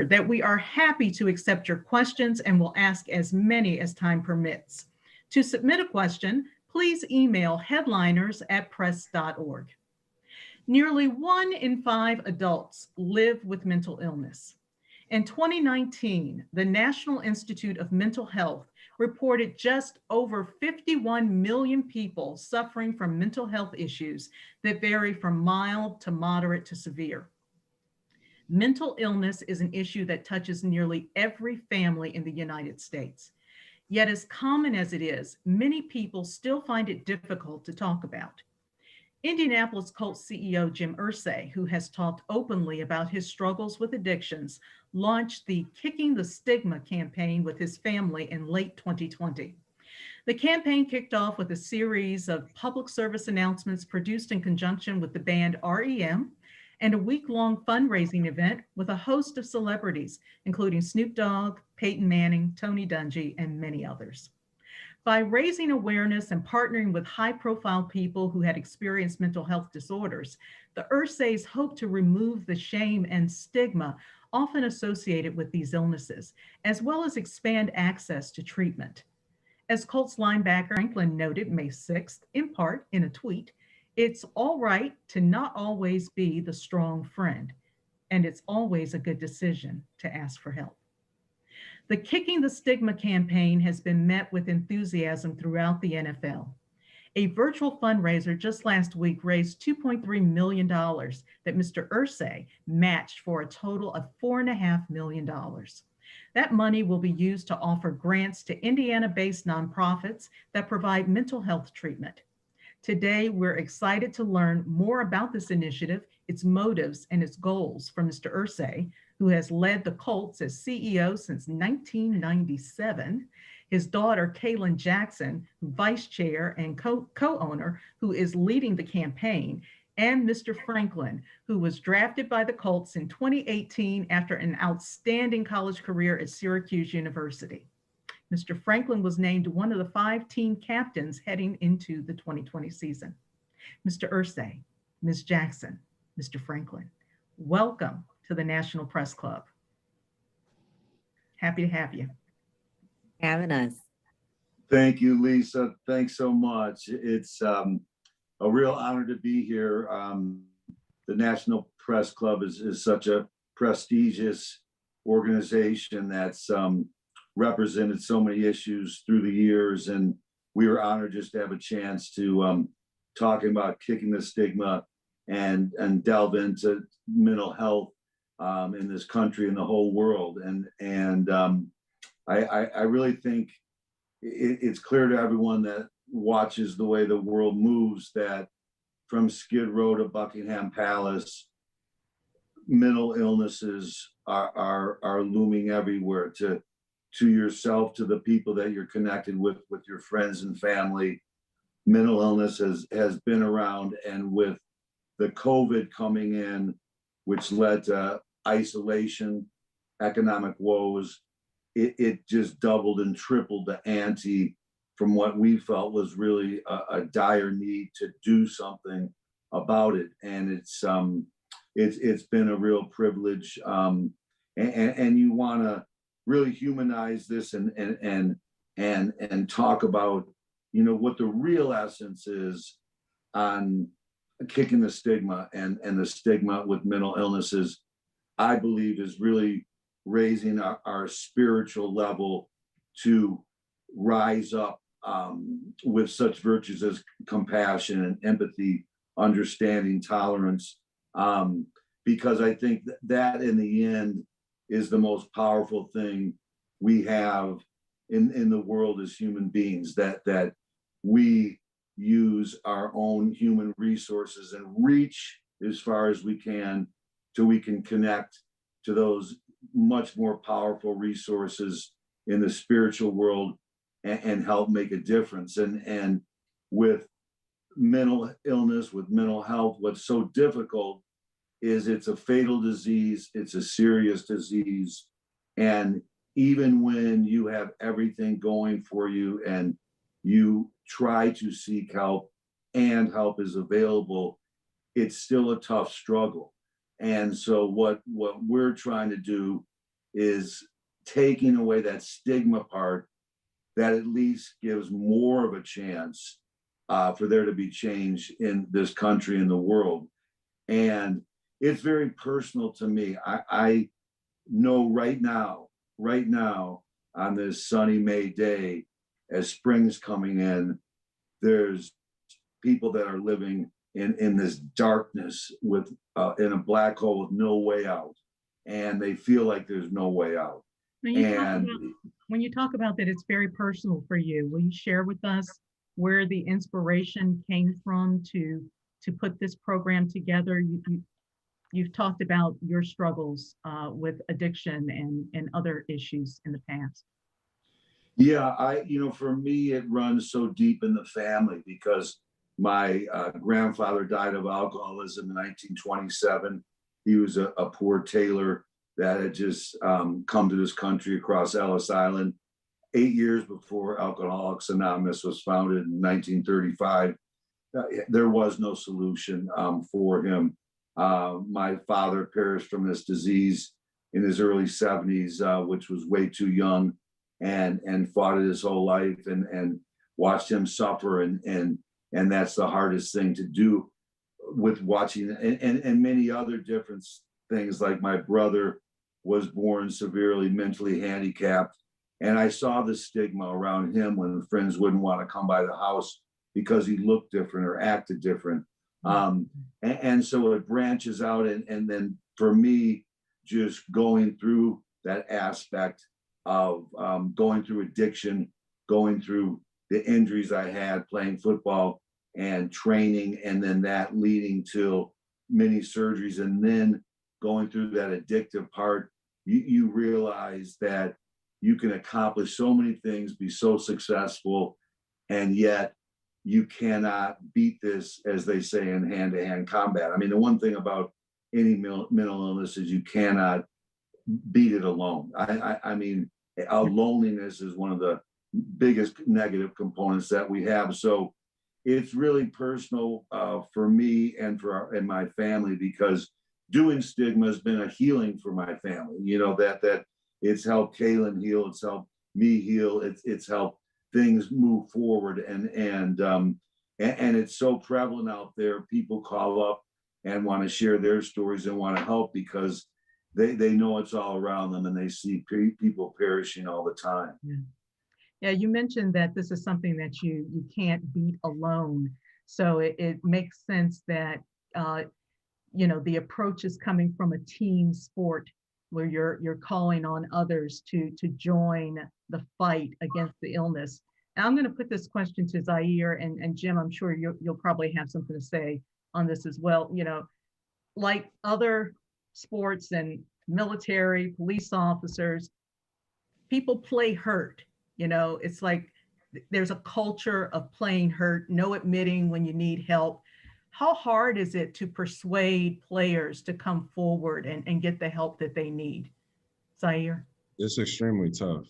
that we are happy to accept your questions and will ask as many as time permits. To submit a question, please email headliners@press.org. Nearly 1 in 5 adults live with mental illness. In 2019, the National Institute of Mental Health reported just over 51 million people suffering from mental health issues that vary from mild to moderate to severe. Mental illness is an issue that touches nearly every family in the United States. Yet, as common as it is, many people still find it difficult to talk about. Indianapolis Colts CEO Jim Irsay, who has talked openly about his struggles with addictions, launched the Kicking the Stigma campaign with his family in late 2020. The campaign kicked off with a series of public service announcements produced in conjunction with the band REM and a week-long fundraising event with a host of celebrities, including Snoop Dogg, Peyton Manning, Tony Dungy, and many others. By raising awareness and partnering with high-profile people who had experienced mental health disorders, the Irsays hope to remove the shame and stigma often associated with these illnesses, as well as expand access to treatment. As Colts linebacker Franklin noted May 6th, in part in a tweet, it's all right to not always be the strong friend, and it's always a good decision to ask for help. The Kicking the Stigma campaign has been met with enthusiasm throughout the NFL. A virtual fundraiser just last week raised $2.3 million that Mr. Irsay matched for a total of $4.5 million. That money will be used to offer grants to Indiana-based nonprofits that provide mental health treatment. Today, we're excited to learn more about this initiative, its motives, and its goals from Mr. Irsay, who has led the Colts as CEO since 1997, his daughter, Kalen Jackson, vice chair and co-owner, who is leading the campaign, and Mr. Franklin, who was drafted by the Colts in 2018 after an outstanding college career at Syracuse University. Mr. Franklin was named one of the 5 team captains heading into the 2020 season. Mr. Irsay, Ms. Jackson, Mr. Franklin, welcome to the National Press Club. Happy to have you. Having us. Thank you, Lisa. Thanks so much. It's a real honor to be here. The National Press Club is such a prestigious organization that's represented so many issues through the years, and we were honored just to have a chance to talking about kicking the stigma and delve into mental health in this country and the whole world. And I really think it's clear to everyone that watches the way the world moves that from Skid Row to Buckingham Palace, mental illnesses are looming everywhere, to yourself, to the people that you're connected with your friends and family. Mental illness has been around, and with the COVID coming in, which led to isolation, economic woes, it just doubled and tripled the ante from what we felt was really a dire need to do something about it. And it's been a real privilege, and you want to really humanize this and talk about, you know, what the real essence is on kicking the stigma, and the stigma with mental illnesses, I believe, is really raising our spiritual level to rise up with such virtues as compassion and empathy, understanding, tolerance, because I think that in the end is the most powerful thing we have in the world as human beings, that we use our own human resources and reach as far as we can till we can connect to those much more powerful resources in the spiritual world and help make a difference. And with mental illness, with mental health, what's so difficult is it's a fatal disease, it's a serious disease. And even when you have everything going for you and you try to seek help and help is available, it's still a tough struggle. And so what we're trying to do is taking away that stigma part that at least gives more of a chance for there to be change in this country and the world. And it's very personal to me. I know right now on this sunny May day, as spring's coming in, there's people that are living in this darkness with in a black hole with no way out, and they feel like there's no way out. When you talk about that, it's very personal for you. Will you share with us where the inspiration came from to put this program together? You've talked about your struggles with addiction and other issues in the past. Yeah, for me, it runs so deep in the family because my grandfather died of alcoholism in 1927. He was a poor tailor that had just come to this country across Ellis Island 8 years before Alcoholics Anonymous was founded in 1935. There was no solution for him. My father perished from this disease in his early 70s, which was way too young, and fought it his whole life and watched him suffer. And that's the hardest thing to do with watching, and many other different things. Like my brother was born severely mentally handicapped, and I saw the stigma around him when friends wouldn't want to come by the house because he looked different or acted different. And so it branches out, and then for me, just going through that aspect of going through addiction, going through the injuries I had playing football and training, and then that leading to many surgeries, and then going through that addictive part, you realize that you can accomplish so many things, be so successful, and yet you cannot beat this, as they say, in hand-to-hand combat. I mean, the one thing about any mental illness is you cannot beat it alone. I mean, loneliness is one of the biggest negative components that we have. So it's really personal for me and and my family, because doing Stigma has been a healing for my family. That it's helped Kalen heal, it's helped me heal, it's helped things move forward, and it's so prevalent out there. People call up and want to share their stories and want to help because they know it's all around them, and they see people perishing all the time. Yeah, you mentioned that this is something that you can't beat alone. So it makes sense that the approach is coming from a team sport where you're calling on others to join the fight against the illness. And I'm going to put this question to Zaire and Jim. I'm sure you'll probably have something to say on this as well. Like other sports and military, police officers, people play hurt. It's like there's a culture of playing hurt, no admitting when you need help. How hard is it to persuade players to come forward and get the help that they need? Zaire? It's extremely tough.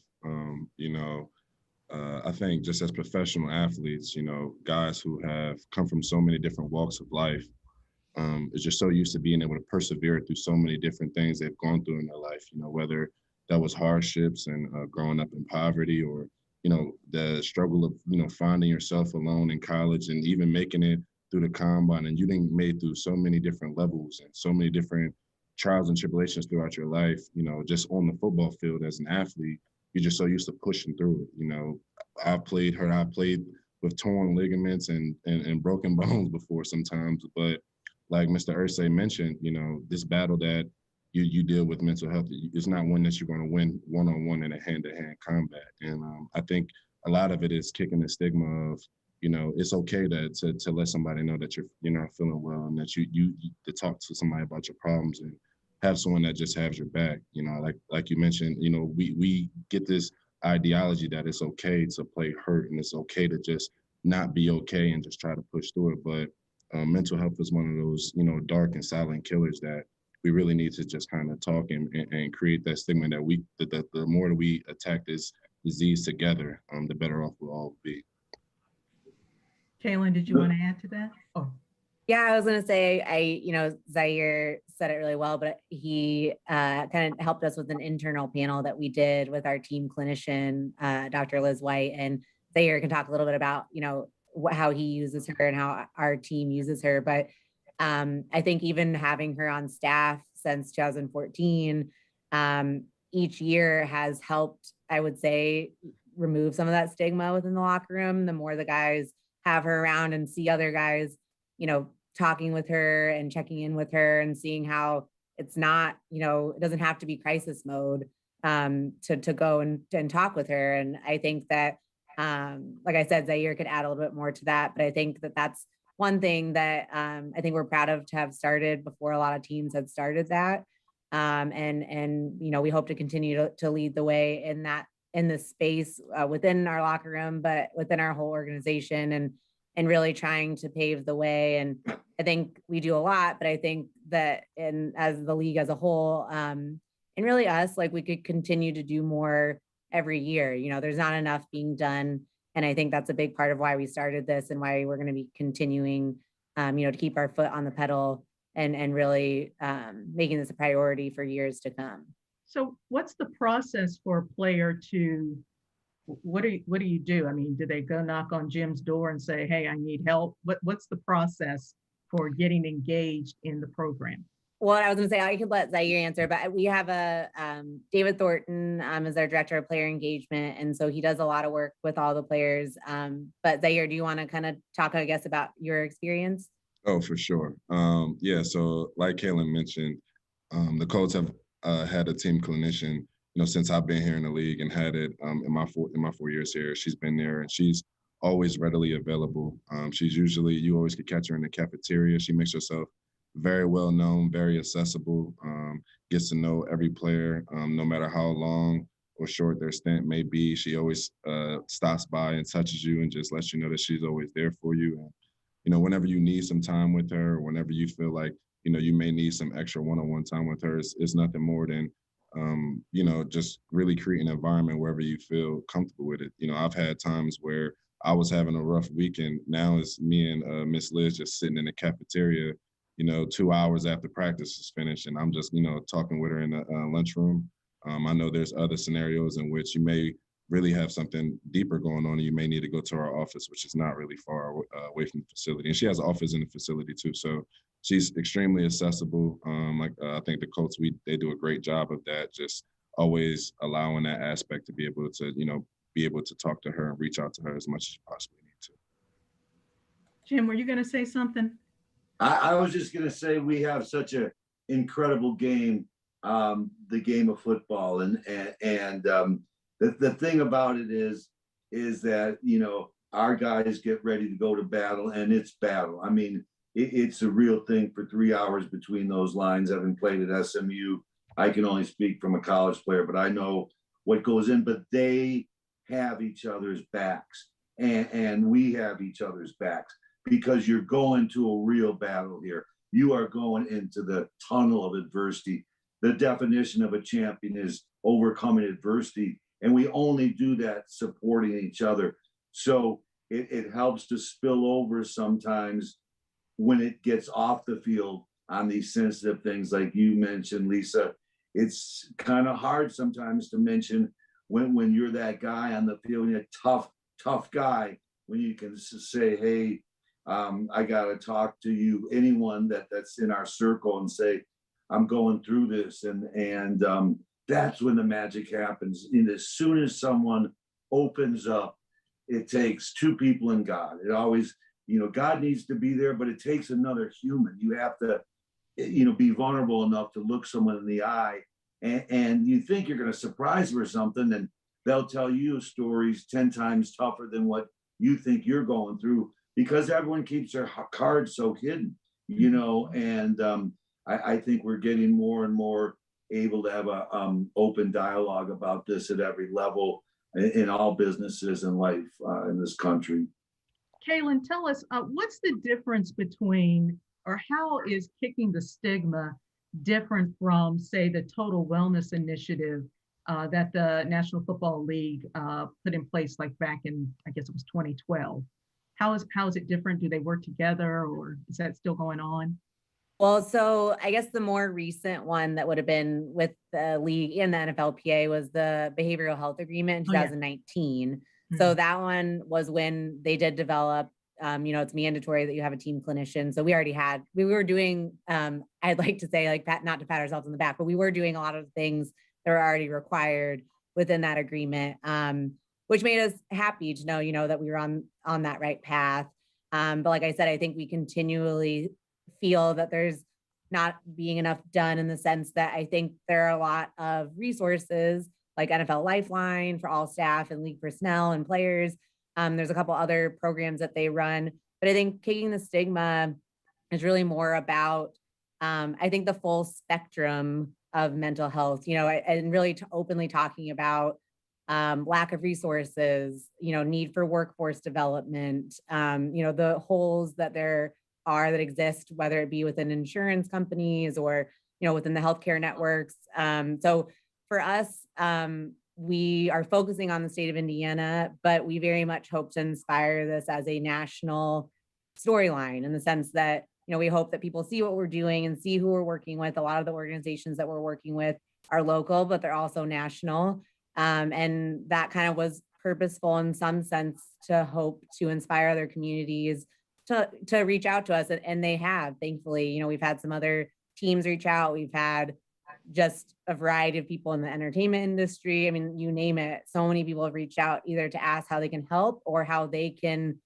I think just as professional athletes, guys who have come from so many different walks of life, is just so used to being able to persevere through so many different things they've gone through in their life, whether that was hardships and growing up in poverty, or, the struggle of, finding yourself alone in college and even making it through the combine. And you didn't made through so many different levels and so many different trials and tribulations throughout your life, just on the football field as an athlete. You're just so used to pushing through it. I played with torn ligaments and broken bones before sometimes, but like Mr. Irsay mentioned, this battle that you deal with mental health, it's not one that you're going to win one-on-one in a hand-to-hand combat. And I think a lot of it is kicking the stigma of, it's okay to let somebody know that you're not feeling well, and that you to talk to somebody about your problems and have someone that just has your back. Like you mentioned, we get this ideology that it's okay to play hurt and it's okay to just not be okay and just try to push through it. But mental health is one of those, dark and silent killers that we really need to just kind of talk and create that stigma that the more that we attack this disease together, the better off we'll all be. Kalen, did you want to add to that? Oh. Yeah, I was gonna say, Zaire said it really well, but he kind of helped us with an internal panel that we did with our team clinician, Dr. Liz White, and Zaire can talk a little bit about, how he uses her and how our team uses her. But I think even having her on staff since 2014, each year has helped, I would say, remove some of that stigma within the locker room. The more the guys have her around and see other guys, talking with her and checking in with her and seeing how it's not, it doesn't have to be crisis mode to go and talk with her. And I think that, like I said, Zaire could add a little bit more to that, but I think that that's one thing that I think we're proud of to have started before a lot of teams had started that. And we hope to continue to lead the way in this space within our locker room, but within our whole organization, and really trying to pave the way. And I think we do a lot, but I think that as the league as a whole, and really us, like we could continue to do more every year. There's not enough being done. And I think that's a big part of why we started this and why we're going to be continuing, to keep our foot on the pedal and really making this a priority for years to come. So what's the process for a player to, what do you do? I mean, do they go knock on Jim's door and say, hey, I need help? What's the process for getting engaged in the program? Well, I was going to say, I could let Zaire answer, but we have David Thornton is our director of player engagement. And so he does a lot of work with all the players. But Zaire, do you want to kind of talk, I guess, about your experience? Oh, for sure. Yeah, so like Kalen mentioned, the Colts have had a team clinician, since I've been here in the league, and had it in my 4 years here. She's been there, and she's always readily available. You always could catch her in the cafeteria. She makes herself very well known, very accessible, gets to know every player, no matter how long or short their stint may be. She always stops by and touches you and just lets you know that she's always there for you. And, whenever you need some time with her, or whenever you feel like, you may need some extra one-on-one time with her, it's nothing more than, just really creating an environment wherever you feel comfortable with it. I've had times where I was having a rough week, and now it's me and Miss Liz just sitting in the cafeteria, 2 hours after practice is finished, and I'm just, talking with her in the lunchroom. I know there's other scenarios in which you may really have something deeper going on, and you may need to go to our office, which is not really far away from the facility. And she has an office in the facility too, so she's extremely accessible. I think the Colts, they do a great job of that, just always allowing that aspect to be able to talk to her and reach out to her as much as you possibly need to. Jim, were you going to say something? I was just going to say we have such an incredible game, the game of football, and the thing about it is that our guys get ready to go to battle, and it's battle. I mean, it's a real thing for 3 hours between those lines. Having played at SMU, I can only speak from a college player, but I know what goes in. But they have each other's backs, and we have each other's backs, because you're going to a real battle here. You are going into the tunnel of adversity. The definition of a champion is overcoming adversity, and we only do that supporting each other. So it helps to spill over sometimes when it gets off the field on these sensitive things like you mentioned, Lisa. It's kind of hard sometimes to mention when you're that guy on the field, you're a tough guy, when you can say, hey, I got to talk to you, anyone that's in our circle, and say, I'm going through this. And that's when the magic happens. And as soon as someone opens up, it takes two people and God. It always, God needs to be there, but it takes another human. You have to, be vulnerable enough to look someone in the eye, and you think you're going to surprise them or something, and they'll tell you stories 10 times tougher than what you think you're going through, because everyone keeps their cards so hidden, and I think we're getting more and more able to have a open dialogue about this at every level in all businesses and life in this country. Kalen, tell us, what's the difference between, or how is Kicking the Stigma different from, say, the Total Wellness Initiative that the National Football League put in place, like back in, I guess it was 2012? How is it different? Do they work together, or is that still going on? Well, so I guess the more recent one that would have been with the league and the NFLPA was the behavioral health agreement in Oh, yeah. 2019. So Mhm. that one was when they did develop, it's mandatory that you have a team clinician. So we were doing, I'd like to say like not to pat ourselves on the back, but we were doing a lot of things that were already required within that agreement, which made us happy to know, that we were on that right path. But like I said, I think we continually feel that there's not being enough done in the sense that I think there are a lot of resources like NFL Lifeline for all staff and league personnel and players. There's a couple other programs that they run, but I think kicking the stigma is really more about, I think, the full spectrum of mental health, and really openly talking about lack of resources, need for workforce development, the holes that exist, whether it be within insurance companies or, within the healthcare networks. So for us, we are focusing on the state of Indiana, but we very much hope to inspire this as a national storyline in the sense that, we hope that people see what we're doing and see who we're working with. A lot of the organizations that we're working with are local, but they're also national. And that kind of was purposeful in some sense to hope to inspire other communities to reach out to us. And they have, thankfully. We've had some other teams reach out. We've had just a variety of people in the entertainment industry. I mean, you name it. So many people have reached out either to ask how they can help or how they can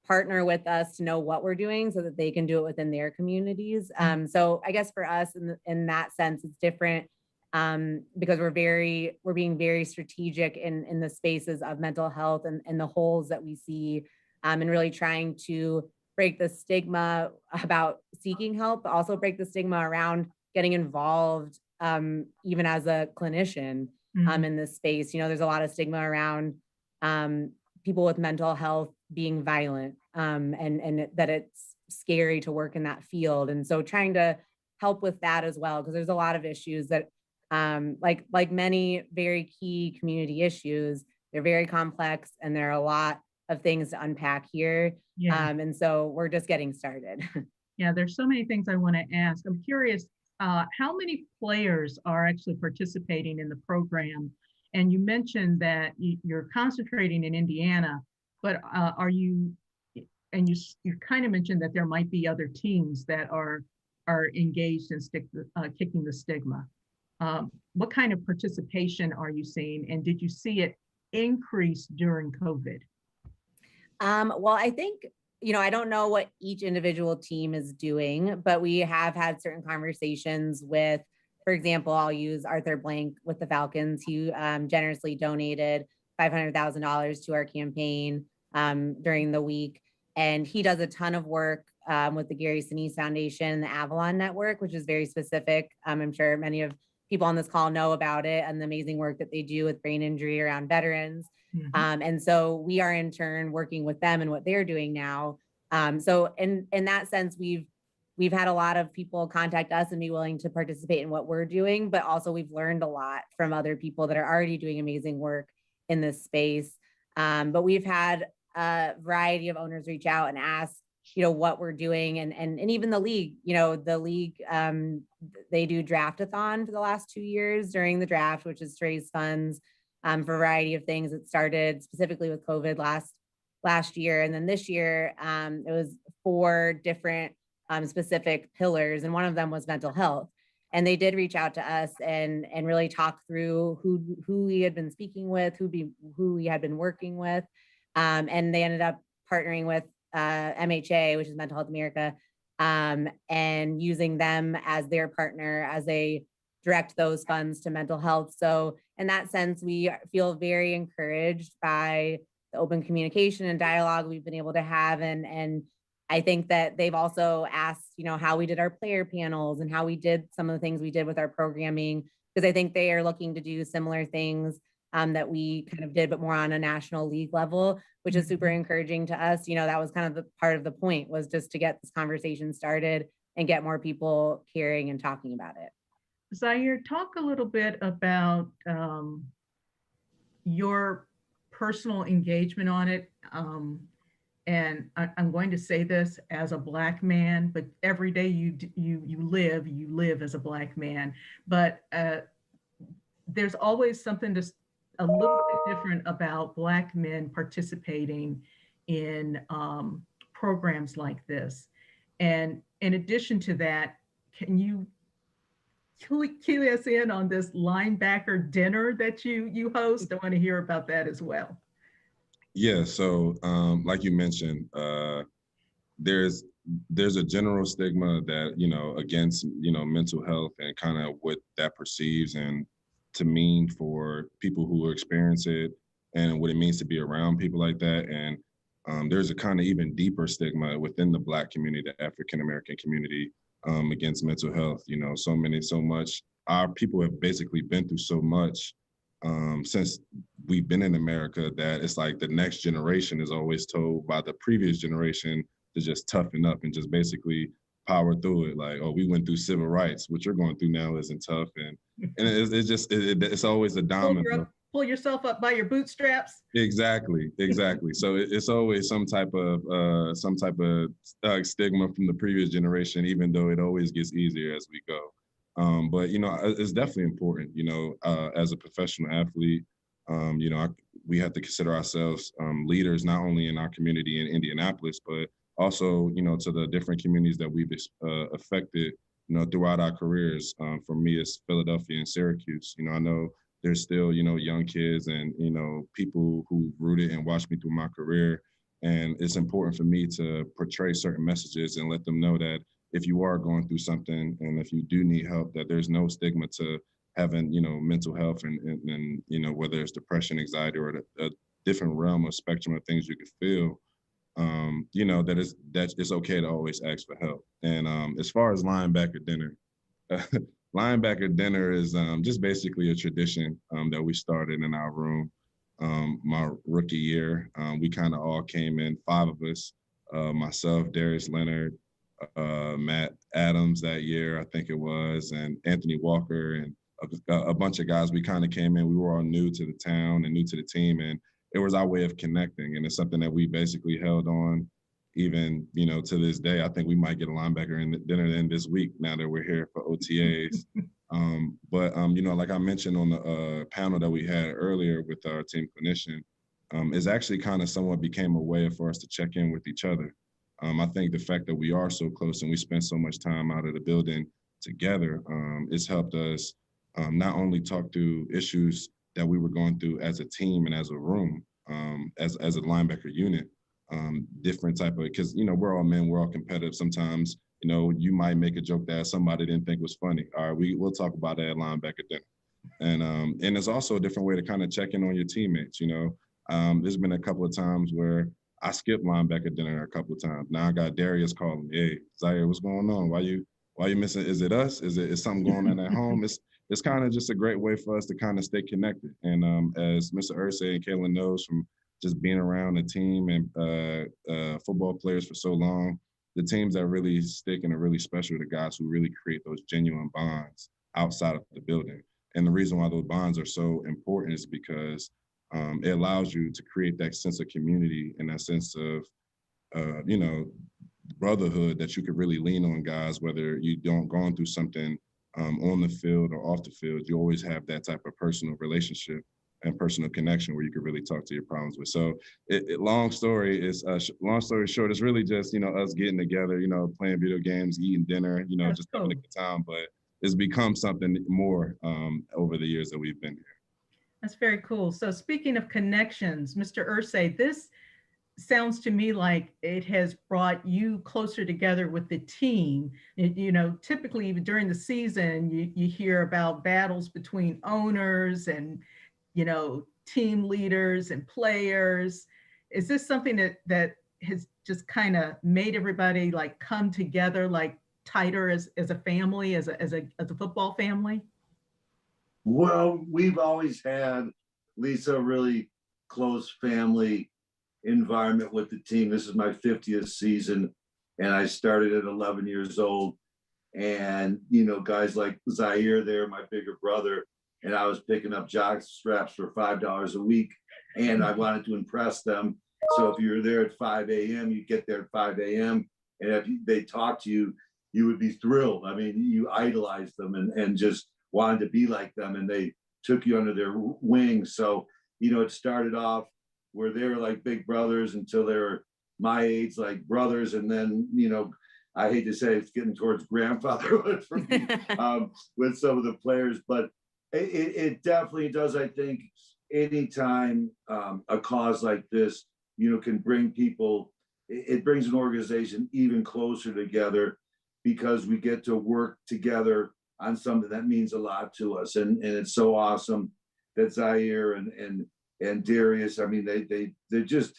partner with us to know what we're doing so that they can do it within their communities. So I guess for us in that sense, it's different because we're being very strategic in the spaces of mental health and the holes that we see, and really trying to break the stigma about seeking help, but also break the stigma around getting involved, even as a clinician in this space. There's a lot of stigma around people with mental health being violent, and that it's scary to work in that field. And so trying to help with that as well, because there's a lot of issues that, like many very key community issues, they're very complex and there are a lot of things to unpack here. Yeah. And so we're just getting started. Yeah, there's so many things I want to ask. I'm curious, how many players are actually participating in the program? And you mentioned that you're concentrating in Indiana, but are you, and you kind of mentioned that there might be other teams that are engaged in kicking the stigma. What kind of participation are you seeing? And did you see it increase during COVID? Well, I think, I don't know what each individual team is doing, but we have had certain conversations with, for example, I'll use Arthur Blank with the Falcons. He generously donated $500,000 to our campaign during the week. And he does a ton of work with the Gary Sinise Foundation, the Avalon Network, which is very specific. I'm sure many of people on this call know about it and the amazing work that they do with brain injury around veterans. And so we are in turn working with them and what they're doing now. So in that sense, we've had a lot of people contact us and be willing to participate in what we're doing, but also we've learned a lot from other people that are already doing amazing work in this space. But we've had a variety of owners reach out and ask, what we're doing, and even the league, they do draft-a-thon for the last 2 years during the draft, which is to raise funds for a variety of things. It started specifically with COVID last year. And then this year, it was 4 different specific pillars. And one of them was mental health. And they did reach out to us and really talk through who we had been speaking with, who we had been working with. And they ended up partnering with MHA, which is Mental Health America, and using them as their partner as they direct those funds to mental health. So in that sense, we feel very encouraged by the open communication and dialogue we've been able to have. And I think that they've also asked, how we did our player panels and how we did some of the things we did with our programming, because I think they are looking to do similar things that we kind of did, but more on a national league level, which is super encouraging to us. That was kind of the part of the point, was just to get this conversation started and get more people caring and talking about it. Zaire, talk a little bit about your personal engagement on it. and I'm going to say this as a Black man, but every day you live as a Black man. But there's always something just a little bit different about Black men participating in programs like this. And in addition to that, can you key us in on this linebacker dinner that you host? I want to hear about that as well. Yeah, so like you mentioned, there's a general stigma that, against, mental health and kind of what that perceives and to mean for people who experience it and what it means to be around people like that. And there's a kind of even deeper stigma within the Black community, the African American community, against mental health. So much. Our people have basically been through so much since we've been in America that it's like the next generation is always told by the previous generation to just toughen up and just basically power through it. Like, oh, we went through civil rights. What you're going through now isn't tough, and it's always a domino. Pull yourself up by your bootstraps. Exactly. So it's always some type of stigma from the previous generation, even though it always gets easier as we go. But it's definitely important. As a professional athlete, we have to consider ourselves leaders not only in our community in Indianapolis, but also to the different communities that we've affected throughout our careers. For me, it's Philadelphia and Syracuse. I know there's still young kids and people who rooted and watched me through my career, and it's important for me to portray certain messages and let them know that if you are going through something and if you do need help, that there's no stigma to having, mental health and whether it's depression, anxiety, or a different realm or spectrum of things you could feel, that it's okay to always ask for help. And as far as linebacker dinner, linebacker dinner is just basically a tradition that we started in our room my rookie year. We kind of all came in, 5 of us, myself, Darius Leonard, Matt Adams that year, I think it was, and Anthony Walker and a bunch of guys. We kind of came in, we were all new to the town and new to the team, and it was our way of connecting. And it's something that we basically held on even, to this day. I think we might get a linebacker in the dinner in this week now that we're here for OTAs. But like I mentioned on the panel that we had earlier with our team clinician, is actually kind of somewhat became a way for us to check in with each other. I think the fact that we are so close and we spend so much time out of the building together, it's helped us not only talk through issues that we were going through as a team and as a room, as a linebacker unit, different type of, because, we're all men, we're all competitive. Sometimes, you might make a joke that somebody didn't think was funny. All right, we'll talk about that at linebacker dinner. And it's also a different way to kind of check in on your teammates. There's been a couple of times where I skipped linebacker dinner a couple of times. Now I got Darius calling me, "Hey, Zaire, what's going on? Why you missing? Is it us? Is something going on at home?" It's kind of just a great way for us to kind of stay connected. And as Mr. Irsay and Kalen knows from just being around the team and football players for so long, the teams that really stick and are really special are the guys who really create those genuine bonds outside of the building. And the reason why those bonds are so important is because it allows you to create that sense of community and that sense of, brotherhood that you could really lean on guys, whether you don't going through something on the field or off the field. You always have that type of personal relationship and personal connection where you could really talk to your problems with. So long story short, it's really just, us getting together, playing video games, eating dinner, just having a good time. But it's become something more over the years that we've been here. That's very cool. So speaking of connections, Mr. Irsay, this sounds to me like it has brought you closer together with the team. Typically even during the season, you hear about battles between owners and, team leaders and players. Is this something that has just kind of made everybody like come together, like tighter as a family, as a football family? Well, we've always had, Lisa, a really close family environment with the team. This is my 50th season, and I started at 11 years old. And, guys like Zaire there, my bigger brother, and I was picking up jock straps for $5 a week, and I wanted to impress them. So if you're there at 5 a.m., you get there at 5 a.m. And if they talk to you, you would be thrilled. I mean, you idolized them and just wanted to be like them. And they took you under their wing. So, it started off where they were like big brothers until they were my age, like brothers. And then, I hate to say it's getting towards grandfatherhood for me with some of the players, but it definitely does. I think anytime a cause like this, can bring people, it brings an organization even closer together because we get to work together on something that means a lot to us. And it's so awesome that Zaire and Darius, I mean, they're just,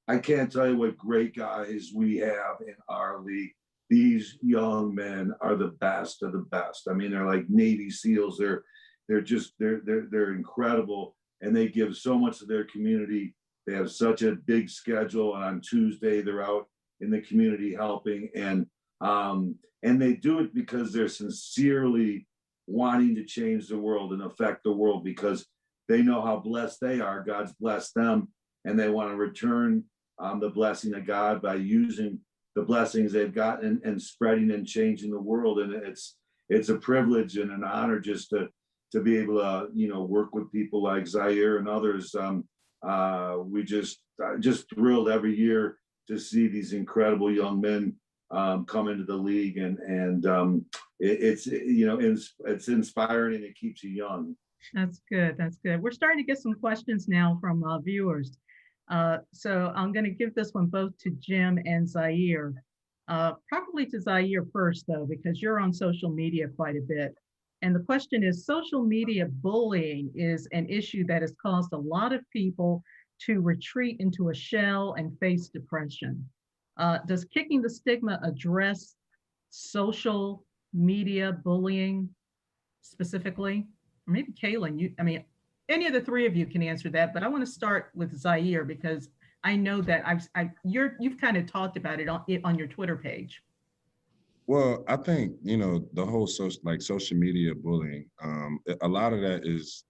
I can't tell you what great guys we have in our league. These young men are the best of the best. I mean, they're like Navy SEALs. They're incredible, and they give so much to their community. They have such a big schedule, and on Tuesday they're out in the community helping, and they do it because they're sincerely wanting to change the world and affect the world because they know how blessed they are. God's blessed them, and they want to return the blessing of God by using the blessings they've gotten and spreading and changing the world. And it's a privilege and an honor just to be able to, work with people like Zaire and others. We just thrilled every year to see these incredible young men come into the league, and it's inspiring and it keeps you young. That's good. That's good. We're starting to get some questions now from viewers. So I'm going to give this one both to Jim and Zaire. Probably to Zaire first, though, because you're on social media quite a bit. And the question is, social media bullying is an issue that has caused a lot of people to retreat into a shell and face depression. Does Kicking the Stigma address social media bullying specifically? Or maybe Kalen, any of the three of you can answer that, but I want to start with Zaire because I know that you've kind of talked about it on your Twitter page. Well, I think, the whole social media bullying, a lot of that is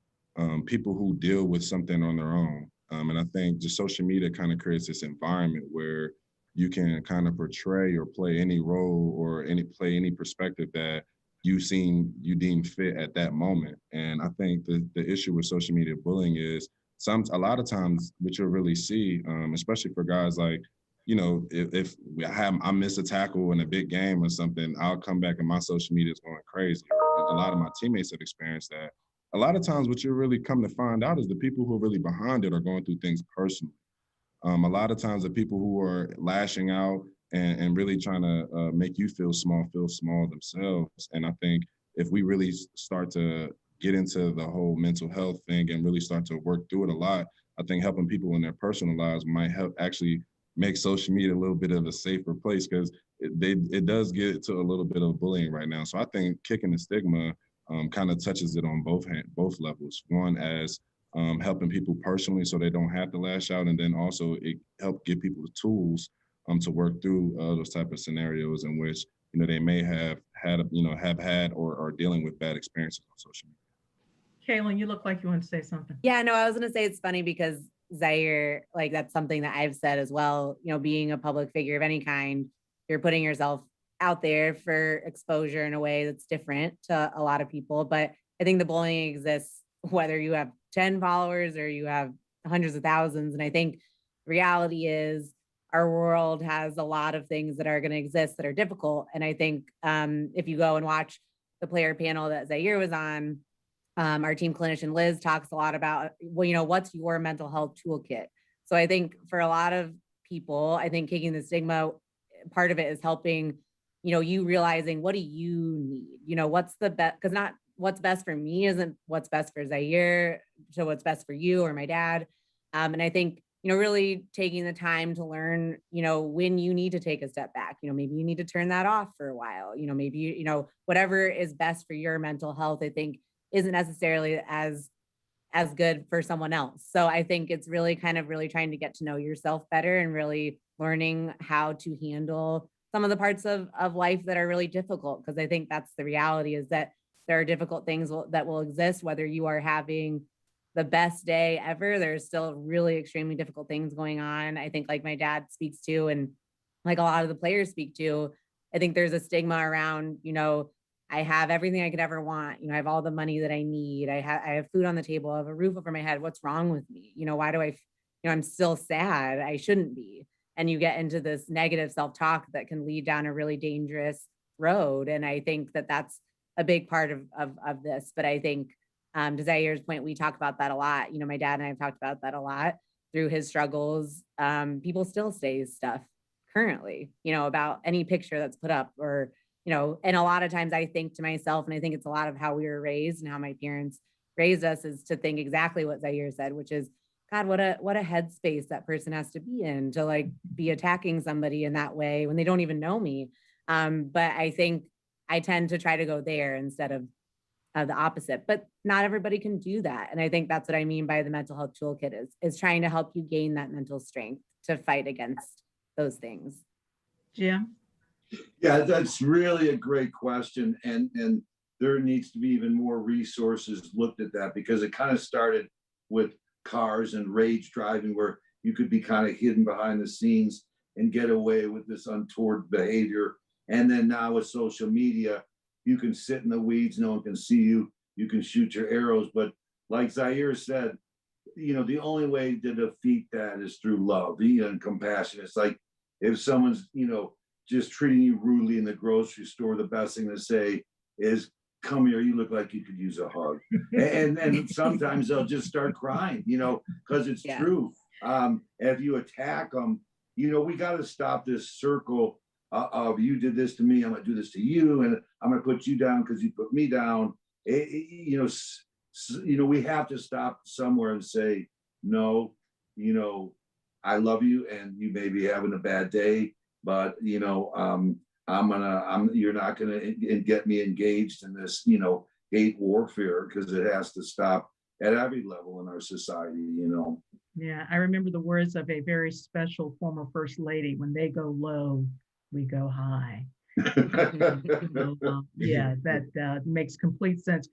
people who deal with something on their own. And I think just social media kind of creates this environment where you can kind of portray or play any role or play any perspective that you deem fit at that moment. And I think the issue with social media bullying is a lot of times what you'll really see, especially for guys like, if I miss a tackle in a big game or something, I'll come back and my social media is going crazy. And a lot of my teammates have experienced that. A lot of times what you really come to find out is the people who are really behind it are going through things personally. A lot of times the people who are lashing out and really trying to make you feel small themselves. And I think if we really start to get into the whole mental health thing and really start to work through it a lot, I think helping people in their personal lives might help actually make social media a little bit of a safer place because it does get to a little bit of bullying right now. So I think Kicking the Stigma kind of touches it on both levels. One as helping people personally so they don't have to lash out, and then also it help give people the tools to work through those type of scenarios in which they may have had or are dealing with bad experiences on social media. Kalen, you look like you want to say something. Yeah, no, I was going to say it's funny because Zaire, like that's something that I've said as well, being a public figure of any kind, you're putting yourself out there for exposure in a way that's different to a lot of people. But I think the bullying exists whether you have 10 followers or you have hundreds of thousands. And I think reality is our world has a lot of things that are going to exist that are difficult. And I think if you go and watch the player panel that Zaire was on, our team clinician Liz talks a lot about, what's your mental health toolkit? So I think for a lot of people, I think Kicking the Stigma, part of it is helping, you realizing what do you need? What's the best, because not what's best for me isn't what's best for Zaire, so what's best for you or my dad. And I think, really taking the time to learn, when you need to take a step back, maybe you need to turn that off for a while, maybe, whatever is best for your mental health, I think isn't necessarily as good for someone else. So I think it's really kind of really trying to get to know yourself better and really learning how to handle some of the parts of life that are really difficult. Because I think that's the reality, is that there are difficult things that will exist, whether you are having the best day ever. There's still really extremely difficult things going on. I think like my dad speaks to, and like a lot of the players speak to, I think there's a stigma around, I have everything I could ever want. I have all the money that I need. I have food on the table. I have a roof over my head. What's wrong with me? Why do I'm still sad. I shouldn't be. And you get into this negative self-talk that can lead down a really dangerous road. And I think that that's a big part of this. But I think to Zaire's point, we talk about that a lot. My dad and I have talked about that a lot through his struggles. People still say stuff currently, about any picture that's put up, or, and a lot of times I think to myself, and I think it's a lot of how we were raised and how my parents raised us, is to think exactly what Zaire said, which is, God, what a headspace that person has to be in to like be attacking somebody in that way when they don't even know me. But I think I tend to try to go there instead of the opposite, but not everybody can do that. And I think that's what I mean by the mental health toolkit is trying to help you gain that mental strength to fight against those things. Jim? Yeah, that's really a great question. And there needs to be even more resources looked at that, because it kind of started with cars and rage driving, where you could be kind of hidden behind the scenes and get away with this untoward behavior. And then now with social media, you can sit in the weeds, no one can see you, you can shoot your arrows. But like Zaire said, the only way to defeat that is through love and compassion. It's like if someone's, just treating you rudely in the grocery store, the best thing to say is, come here, you look like you could use a hug. and sometimes they'll just start crying, because it's true. If you attack them, we got to stop this circle of you did this to me, I'm gonna do this to you, and I'm gonna put you down because you put me down. We have to stop somewhere and say, no, I love you, and you may be having a bad day, but you're not gonna get me engaged in this, hate warfare, because it has to stop at every level in our society. Yeah, I remember the words of a very special former first lady: when they go low, we go high. Yeah, that makes complete sense.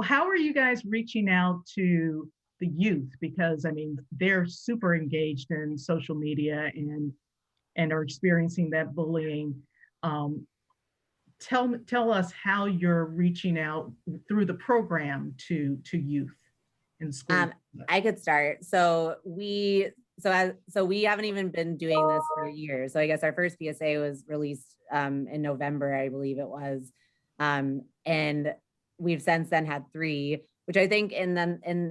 How are you guys reaching out to the youth? Because I mean, they're super engaged in social media and are experiencing that bullying. Tell us how you're reaching out through the program to youth in school. I could start. So we haven't even been doing this for years. So I guess our first PSA was released in November, I believe it was. And we've since then had 3, which I think in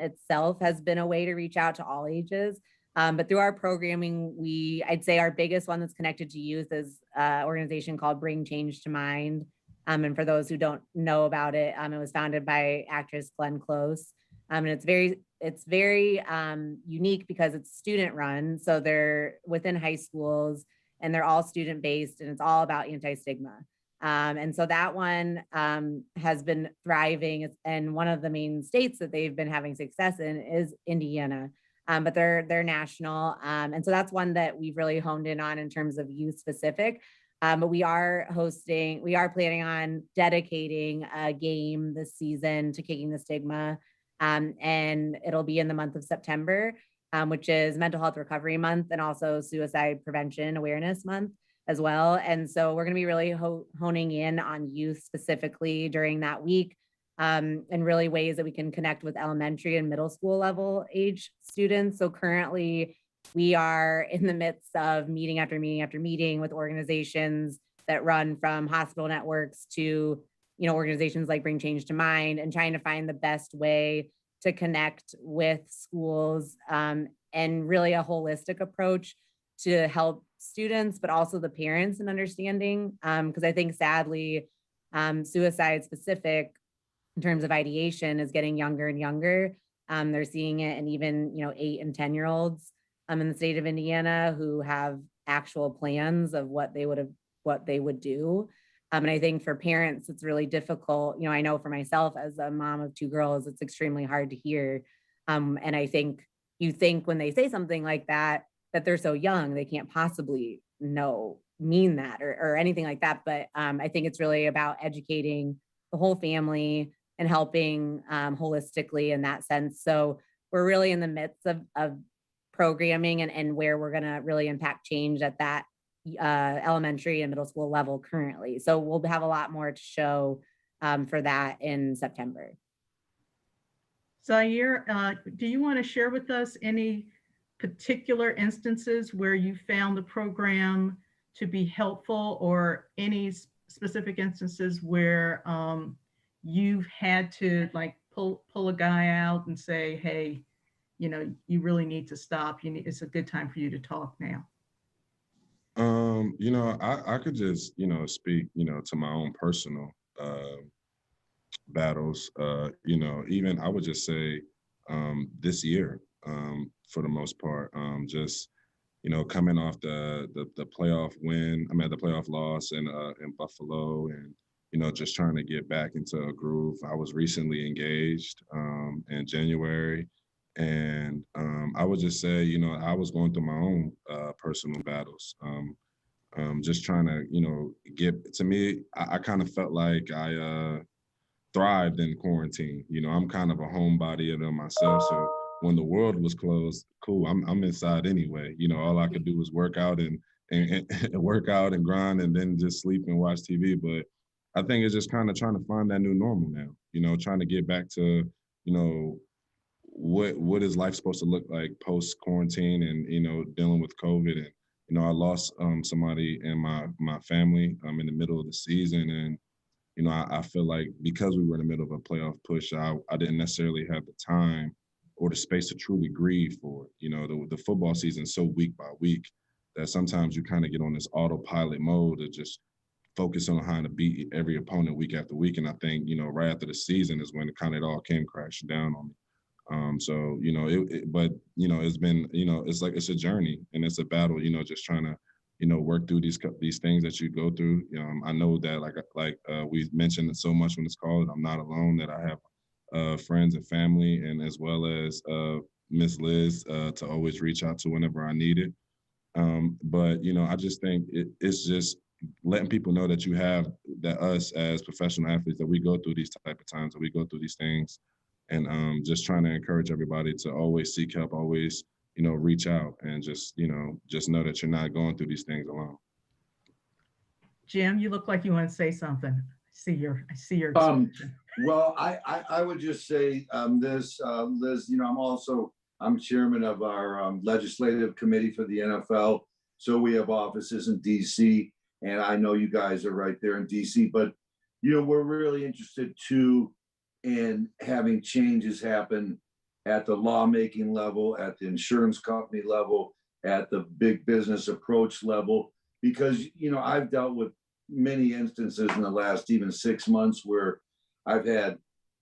itself has been a way to reach out to all ages. But through our programming, I'd say our biggest one that's connected to youth is an organization called Bring Change to Mind. And for those who don't know about it, it was founded by actress Glenn Close. And it's very unique because it's student run. So they're within high schools and they're all student based, and it's all about anti-stigma. And so that one has been thriving. And one of the main states that they've been having success in is Indiana. But they're national. And so that's one that we've really honed in on in terms of youth specific. But we are planning on dedicating a game this season to Kicking the Stigma. And it'll be in the month of September, which is Mental Health Recovery Month, and also Suicide Prevention Awareness Month as well. And so we're going to be really honing in on youth specifically during that week, and really ways that we can connect with elementary and middle school level age students. So currently we are in the midst of meeting after meeting after meeting with organizations that run from hospital networks to organizations like Bring Change to Mind, and trying to find the best way to connect with schools, and really a holistic approach to help students, but also the parents in understanding. Because I think sadly, suicide specific in terms of ideation is getting younger and younger. They're seeing it in even 8 and 10-year-olds in the state of Indiana who have actual plans of what they would do. And I think for parents, it's really difficult. I know for myself as a mom of 2 girls, it's extremely hard to hear. And I think you think when they say something like that they're so young, they can't possibly mean that or anything like that. But I think it's really about educating the whole family and helping holistically in that sense. So we're really in the midst of programming and where we're going to really impact change at that elementary and middle school level currently. So we'll have a lot more to show for that in September. Zaire, do you want to share with us any particular instances where you found the program to be helpful, or any specific instances where you've had to like pull a guy out and say, hey, you know, you really need to stop. It's a good time for you to talk now. You know, I could just, you know, speak, you know, to my own personal battles. You know, even I would just say this year, for the most part, just, you know, coming off the playoff win, the playoff loss in Buffalo, and, you know, just trying to get back into a groove. I was recently engaged in January, and I would just say, you know, I was going through my own personal battles. Just trying to, you know, to me, I kind of felt like I thrived in quarantine. You know, I'm kind of a homebody of them myself. So when the world was closed, cool, I'm inside anyway. You know, all I could do was work out and work out and grind, and then just sleep and watch TV. But I think it's just kind of trying to find that new normal now, you know, trying to get back to, you know, what is life supposed to look like post quarantine, and, you know, dealing with COVID. And, you know, I lost somebody in my family in the middle of the season. And, you know, I feel like because we were in the middle of a playoff push, I didn't necessarily have the time or the space to truly grieve for it. You know, the football season is so week by week that sometimes you kind of get on this autopilot mode of just focus on how to beat every opponent week after week. And I think, you know, right after the season is when it all came crashing down on me. So, you know, but, you know, it's been, you know, it's like, it's a journey and it's a battle, you know, just trying to, you know, work through these things that you go through. I know that like we mentioned it so much when it's called, I'm not alone, that I have friends and family, and as well as Miss Liz to always reach out to whenever I need it. But, you know, I just think it's just letting people know that you have, that us as professional athletes, that we go through these type of times, that we go through these things, and just trying to encourage everybody to always seek help, always, you know, reach out, and just, you know, just know that you're not going through these things alone. Jim, you look like you want to say something. I see your Well, I would just say this, Liz, you know, I'm chairman of our legislative committee for the NFL. So we have offices in DC, and I know you guys are right there in DC, but, you know, we're really interested too in having changes happen at the lawmaking level, at the insurance company level, at the big business approach level, because, you know, I've dealt with many instances in the last even 6 months where I've had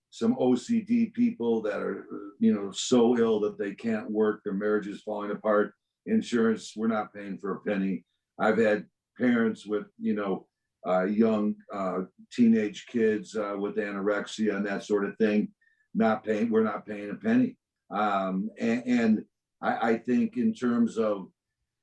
some OCD people that are, you know, so ill that they can't work, their marriage is falling apart. Insurance, we're not paying for a penny. I've had parents with, you know, young teenage kids with anorexia and that sort of thing, we're not paying a penny. And I think in terms of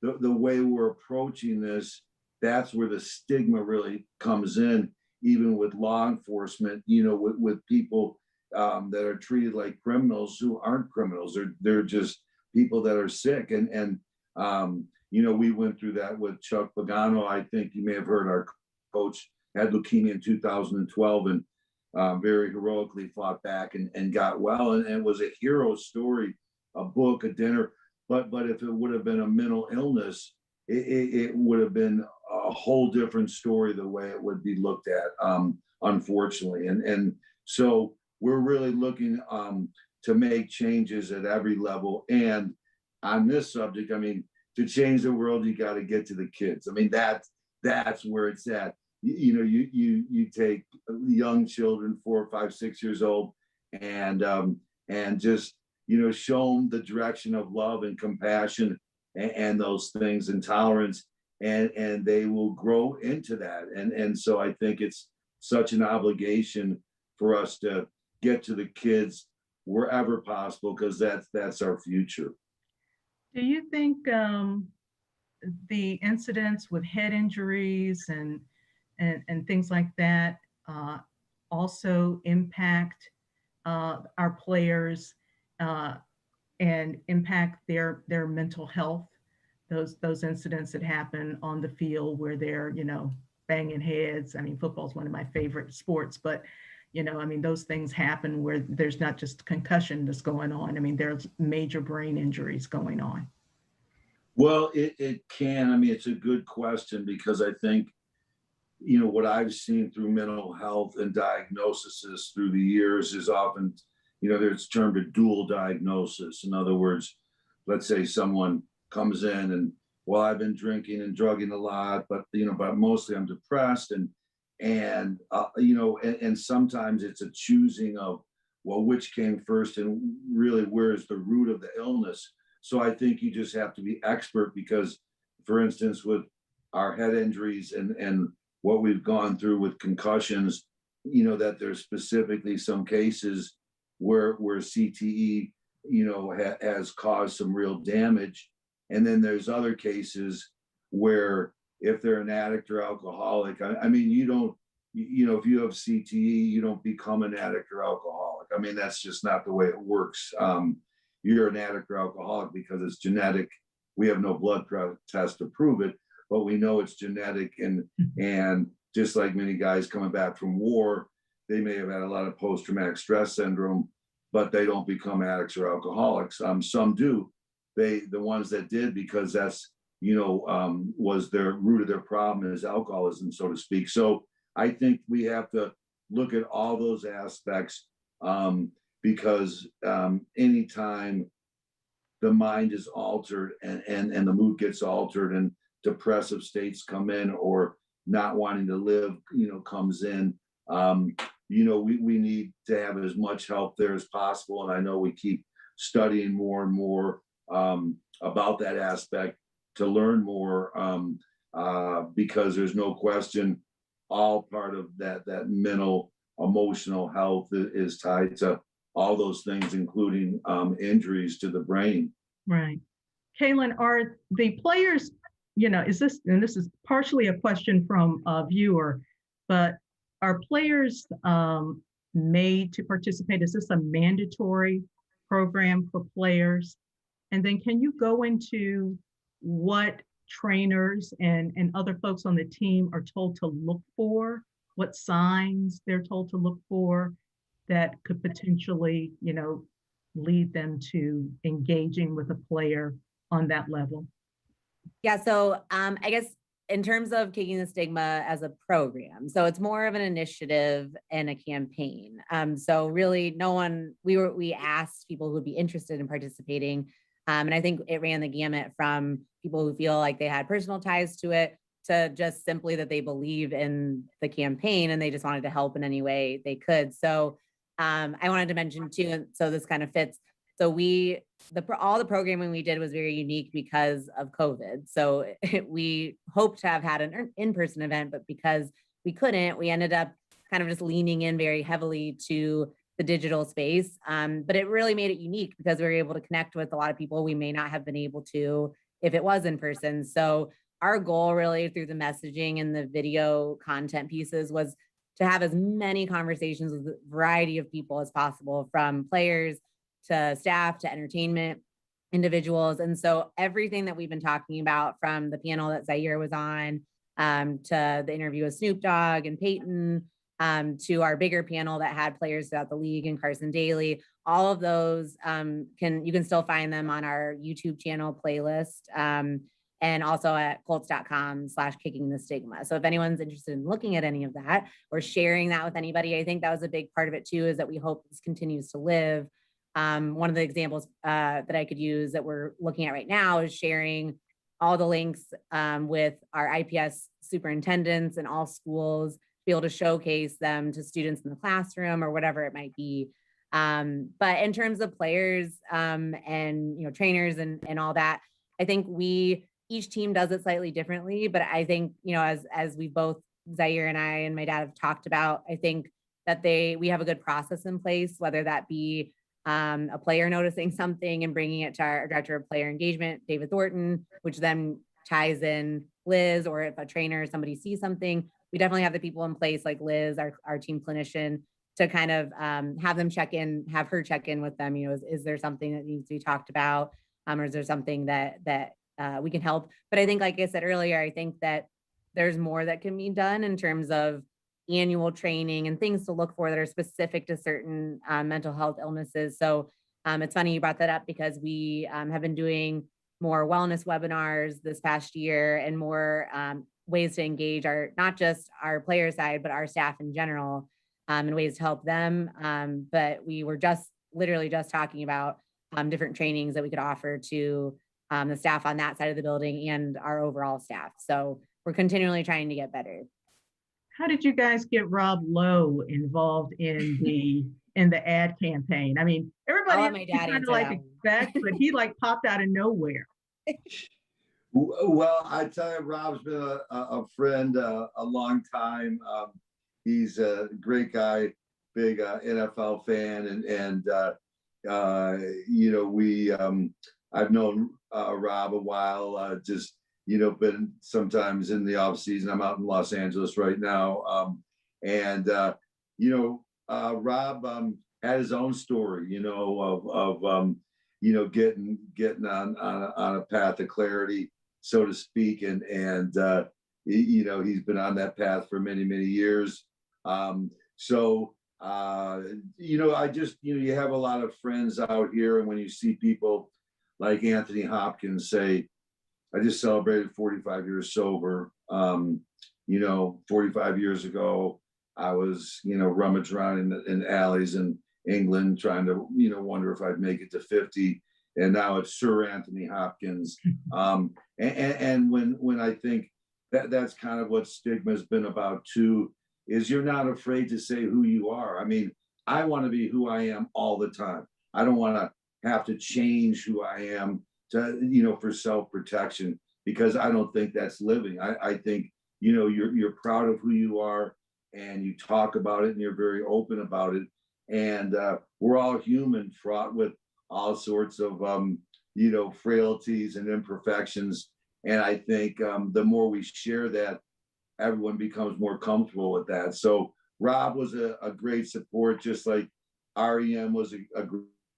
the way we're approaching this, that's where the stigma really comes in, even with law enforcement, you know, with people that are treated like criminals who aren't criminals. They're just people that are sick. And you know, we went through that with Chuck Pagano. I think you may have heard our coach had leukemia in 2012 and very heroically fought back and got well. And it was a hero story, a book, a dinner. But if it would have been a mental illness, it would have been a whole different story, the way it would be looked at, unfortunately. And so we're really looking to make changes at every level. And on this subject, I mean, to change the world, you got to get to the kids. I mean, that's where it's at. You know, you take young children, 4, 5, 6 years old, and just, you know, show them the direction of love and compassion and those things, and tolerance, and they will grow into that. And so I think it's such an obligation for us to get to the kids wherever possible, because that's our future. Do you think the incidents with head injuries and things like that also impact our players and impact their mental health. Those incidents that happen on the field where they're, banging heads. I mean, football is one of my favorite sports, but I mean, those things happen where there's not just concussion that's going on. I mean, there's major brain injuries going on. Well, it can. I mean, it's a good question because I think, what I've seen through mental health and diagnoses through the years is often, there's termed a dual diagnosis. In other words, let's say someone comes in and, well, I've been drinking and drugging a lot, but mostly I'm depressed, and sometimes it's a choosing of, well, which came first and really where's the root of the illness. So I think you just have to be expert because, for instance, with our head injuries and what we've gone through with concussions, that there's specifically some cases where CTE, has caused some real damage. And then there's other cases where if they're an addict or alcoholic, I mean, you don't, if you have CTE, you don't become an addict or alcoholic. I mean, that's just not the way it works. You're an addict or alcoholic because it's genetic. We have no blood test to prove it, but we know it's genetic. And just like many guys coming back from war, they may have had a lot of post-traumatic stress syndrome, but they don't become addicts or alcoholics. Some do. The ones that did, because that's, was their root of their problem is alcoholism, so to speak. So I think we have to look at all those aspects, because anytime the mind is altered and the mood gets altered and depressive states come in or not wanting to live, comes in, we need to have as much help there as possible. And I know we keep studying more and more about that aspect to learn more, because there's no question all part of that mental, emotional health is tied to all those things, including injuries to the brain. Right. Kalen, are the players, this is partially a question from a viewer, but are players made to participate? Is this a mandatory program for players? And then can you go into what trainers and other folks on the team are told to look for, what signs they're told to look for that could potentially, lead them to engaging with a player on that level? Yeah, so I guess in terms of Kicking the Stigma as a program, so it's more of an initiative and a campaign. So really we asked people who would be interested in participating. And I think it ran the gamut from people who feel like they had personal ties to it to just simply that they believe in the campaign and they just wanted to help in any way they could. So I wanted to mention too, and so this kind of fits. So all the programming we did was very unique because of COVID. So we hoped to have had an in-person event, but because we couldn't, we ended up kind of just leaning in very heavily to the digital space. But it really made it unique because we were able to connect with a lot of people we may not have been able to if it was in person. So our goal really through the messaging and the video content pieces was to have as many conversations with a variety of people as possible, from players to staff to entertainment individuals. And so everything that we've been talking about, from the panel that Zaire was on, to the interview with Snoop Dogg and Peyton, to our bigger panel that had players throughout the league and Carson Daly, all of those you can still find them on our YouTube channel playlist, and also at colts.com/kicking the stigma. So if anyone's interested in looking at any of that or sharing that with anybody, I think that was a big part of it too, is that we hope this continues to live. One of the examples that I could use that we're looking at right now is sharing all the links with our IPS superintendents in all schools to be able to showcase them to students in the classroom or whatever it might be. But in terms of players and trainers and all that, I think each team does it slightly differently. But I think as we both, Zaire and I and my dad, have talked about, I think that we have a good process in place, whether that be a player noticing something and bringing it to our director of player engagement, David Thornton, which then ties in Liz, or if a trainer or somebody sees something, we definitely have the people in place like Liz, our team clinician, to kind of have them check in, have her check in with them. Is there something that needs to be talked about, or is there something that we can help? But I think, like I said earlier, I think that there's more that can be done in terms of annual training and things to look for that are specific to certain mental health illnesses. So it's funny you brought that up, because we have been doing more wellness webinars this past year, and more ways to engage not just our player side, but our staff in general, and ways to help them. But we were literally just talking about different trainings that we could offer to the staff on that side of the building and our overall staff. So we're continually trying to get better. How did you guys get Rob Lowe involved in the ad campaign? I mean, everybody kind of like expect, but he like popped out of nowhere. Well, I tell you, Rob's been a friend a long time. He's a great guy, big NFL fan, and I've known Rob a while. Just been sometimes in the off season. I'm out in Los Angeles right now, Rob had his own story, of getting on a path of clarity, so to speak, and he's been on that path for many years. I just you have a lot of friends out here, and when you see people like Anthony Hopkins say, I just celebrated 45 years sober. 45 years ago, I was, rummaging around in alleys in England trying to, wonder if I'd make it to 50. And now it's Sir Anthony Hopkins. And when I think that's kind of what Stigma has been about too, is you're not afraid to say who you are. I mean, I want to be who I am all the time. I don't want to have to change who I am to, for self-protection, because I don't think that's living. I think, you're proud of who you are, and you talk about it, and you're very open about it. And we're all human, fraught with all sorts of, frailties and imperfections. And I think the more we share that, everyone becomes more comfortable with that. So Rob was a great support, just like REM was a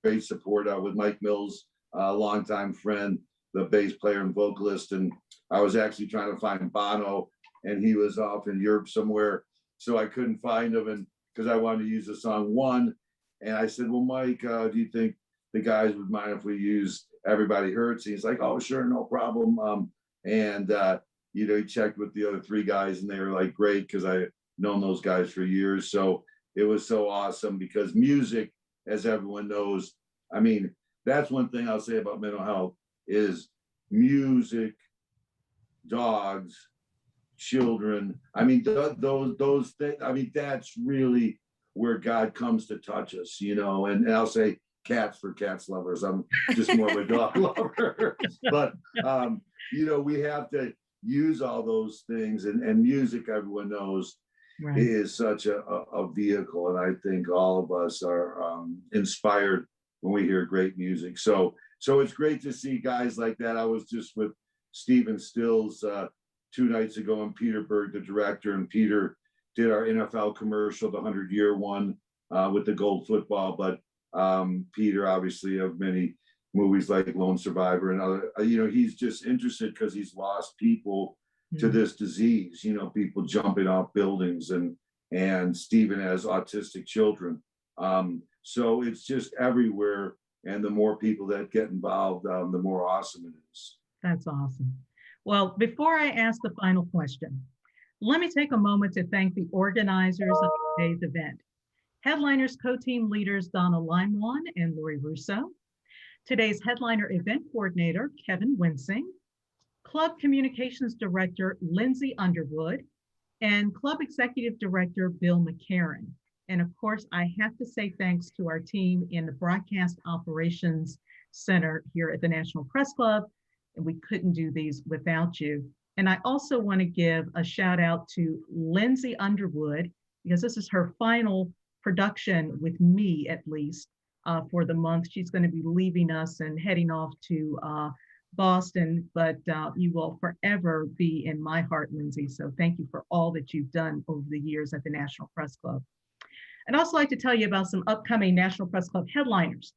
great support with Mike Mills, a longtime friend, the bass player and vocalist. And I was actually trying to find Bono, and he was off in Europe somewhere, so I couldn't find him, and because I wanted to use the song One. And I said, well, Mike, do you think the guys would mind if we use Everybody Hurts? He's like, oh, sure, no problem. He checked with the other three guys, and they were like, great, because I known those guys for years. So it was so awesome, because music, as everyone knows, I mean, that's one thing I'll say about mental health is music, dogs, children. I mean, those things. I mean, that's really where God comes to touch us, And I'll say cats for cats lovers. I'm just more of a dog lover, but we have to use all those things, and music, everyone knows, right, is such a vehicle, and I think all of us are inspired when we hear great music. So it's great to see guys like that. I was just with Steven Stills 2 nights ago, and Peter Berg, the director, and Peter did our NFL commercial, the 100-year one with the gold football. But Peter, obviously, of many movies like Lone Survivor and other, he's just interested because he's lost people to this disease, people jumping off buildings, and Steven has autistic children. So it's just everywhere. And the more people that get involved, the more awesome it is. That's awesome. Well, before I ask the final question, let me take a moment to thank the organizers of today's event. Headliners, co-team leaders Donna Limewan and Lori Russo. Today's headliner event coordinator, Kevin Winsing. Club Communications Director, Lindsay Underwood. And Club Executive Director, Bill McCarron. And of course, I have to say thanks to our team in the Broadcast Operations Center here at the National Press Club. And we couldn't do these without you. And I also want to give a shout out to Lindsay Underwood, because this is her final production with me, at least, for the month. She's going to be leaving us and heading off to Boston, but you will forever be in my heart, Lindsay. So thank you for all that you've done over the years at the National Press Club. I'd also like to tell you about some upcoming National Press Club headliners.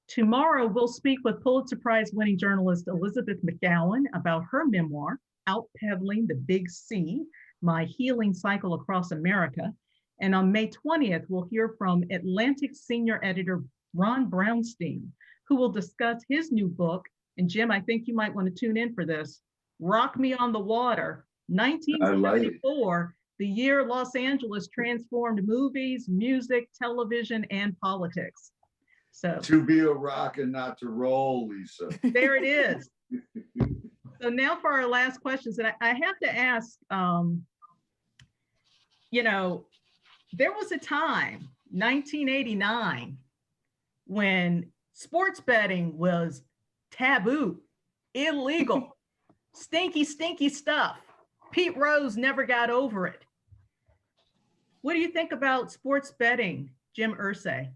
Tomorrow, we'll speak with Pulitzer Prize winning journalist Elizabeth McGowan about her memoir, Out Peddling the Big C, My Healing Cycle Across America. And on May 20th, we'll hear from Atlantic senior editor Ron Brownstein, who will discuss his new book. And Jim, I think you might want to tune in for this. Rock Me on the Water, 1974, the year Los Angeles transformed movies, music, television, and politics. So to be a rock and not to roll, Lisa. There it is. So now for our last questions, and I have to ask, you know, there was a time, 1989, when sports betting was taboo, illegal, stinky, stinky stuff. Pete Rose never got over it. What do you think about sports betting, Jim Irsay?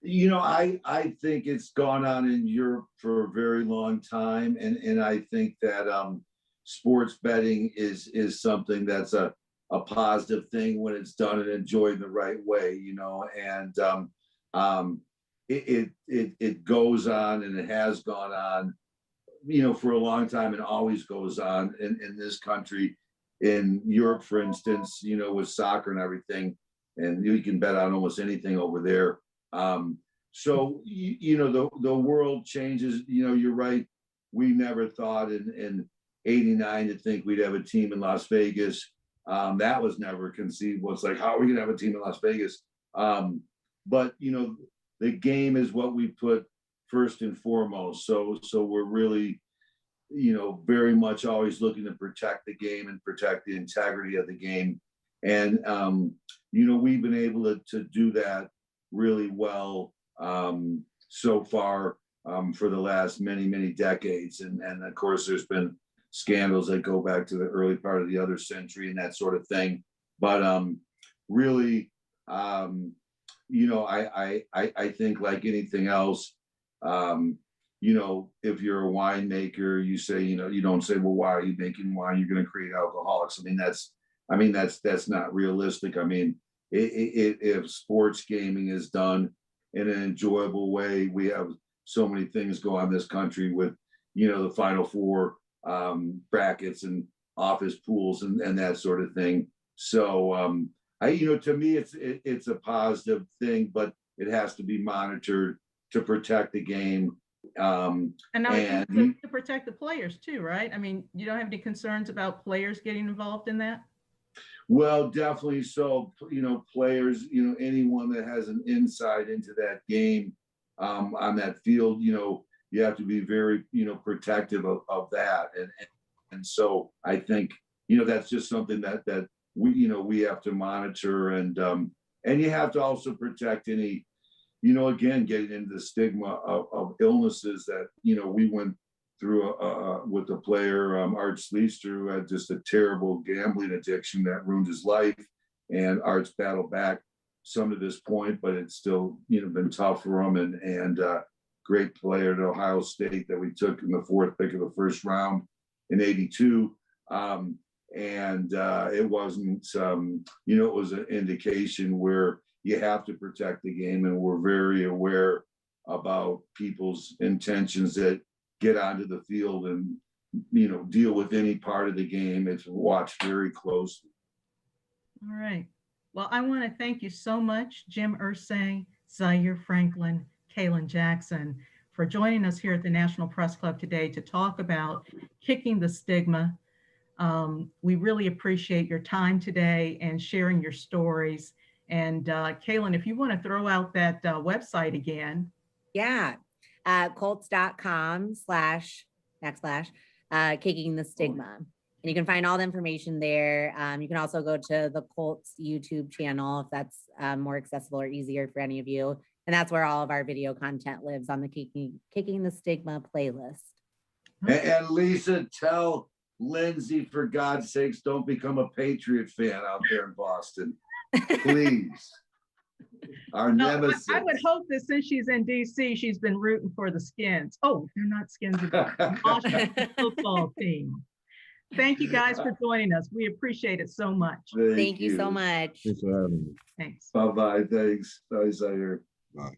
You know, I think it's gone on in Europe for a very long time, and I think that sports betting is something that's a positive thing when it's done and enjoyed the right way, you know, and it goes on, and it has gone on, you know, for a long time, and always goes on in this country. In Europe, for instance, you know, with soccer and everything, and you can bet on almost anything over there. So you know, the world changes. You know, you're right. We never thought in '89 to think we'd have a team in Las Vegas. That was never conceivable. It's like, how are we gonna have a team in Las Vegas? But you know, the game is what we put first and foremost. So we're really, you know, very much always looking to protect the game and protect the integrity of the game. And you know, we've been able to do that really well so far for the last many decades. And of course, there's been scandals that go back to the early part of the other century and that sort of thing. But really, you know, I think like anything else, you know, if you're a winemaker, you say, you know, you don't say, well, why are you making wine? You're going to create alcoholics. I mean, that's not realistic. I mean, if sports gaming is done in an enjoyable way, we have so many things go on in this country with, you know, the Final Four brackets and office pools and that sort of thing. So, you know, to me, it's a positive thing, but it has to be monitored to protect the game. And now to protect the players too, right? I mean, you don't have any concerns about players getting involved in that? Well, definitely so. You know, players, you know, anyone that has an insight into that game on that field, you know, you have to be very, you know, protective of that. And so I think, you know, that's just something that we, you know, we have to monitor, and you have to also protect any, you know, again, getting into the stigma of illnesses that, you know, we went through with the player, Art Sleester, who had just a terrible gambling addiction that ruined his life. And Art's battled back some to this point, but it's still, you know, been tough for him. And great player at Ohio State that we took in the 4th pick of the 1st round in '82. It wasn't, you know, it was an indication where you have to protect the game, and we're very aware about people's intentions that get onto the field and, you know, deal with any part of the game. It's watched very closely. All right. Well, I want to thank you so much, Jim Irsay, Zaire Franklin, Kalen Jackson, for joining us here at the National Press Club today to talk about Kicking the Stigma. We really appreciate your time today and sharing your stories. And Kalen, if you want to throw out that website again. Yeah. Colts.com/kicking the stigma. And you can find all the information there. You can also go to the Colts YouTube channel if that's more accessible or easier for any of you. And that's where all of our video content lives, on the Kicking the Stigma playlist. And Lisa, tell Lindsay, for God's sakes, don't become a Patriot fan out there in Boston. Please. Our nemesis. I would hope that since she's in DC, she's been rooting for the Skins. Oh, they're not Skins, the Washington football team. Thank you guys for joining us. We appreciate it so much. Thank you so much. Thanks for having me. Thanks. Bye-bye. Thanks. Bye, Zaire. Bye.